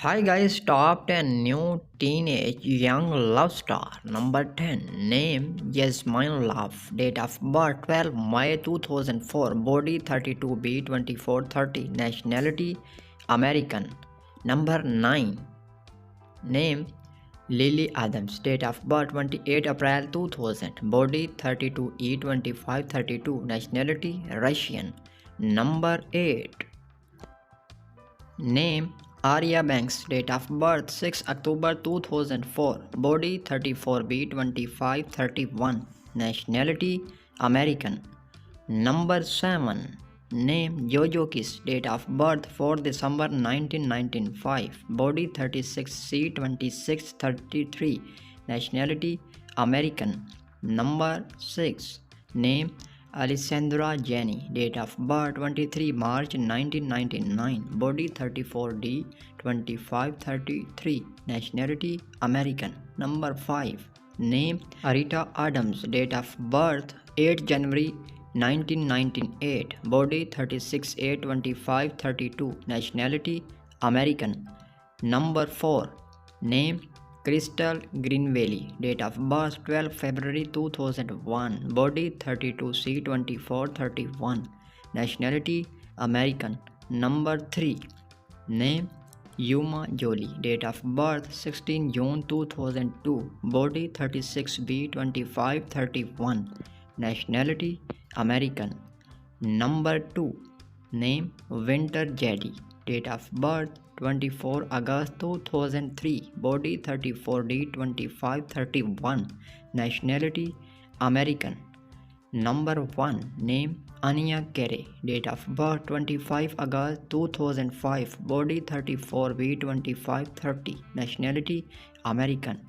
Hi guys, top 10 new teenage young love star. Number 10, name Yasmin Love. Date of birth 12 May 2004. Body 32B 2430. Nationality American. Number 9, name Lily Adams. Date of birth 28 April 2000. Body 32E 2532. Nationality Russian. Number 8, name Arya Banks. Date of birth 6 October 2004. Body 34B 2531. Nationality American. Number 7, name Jojo Kiss. Date of birth 4 December 1995. Body 36C 2633. Nationality American. Number 6, name Alessandra Jenny. Date of birth 23 March 1999. Body 34D 2533. Nationality American. Number 5, name Arita Adams. Date of birth 8 January 1998. Body 36A 2532. Nationality American. Number 4, name Crystal Greenville. Date of birth 12 February 2001. Body 32C 2431. Nationality American. Number 3, name Yuma Jolie. Date of birth 16 June 2002. Body 36B 2531. Nationality American. Number 2, name Winter Jedi. Date of birth 24 August 2003. Body 34D 2531. Nationality American. Number 1, name Anya Carey. Date of birth 25 August 2005. Body 34B 2530. Nationality American.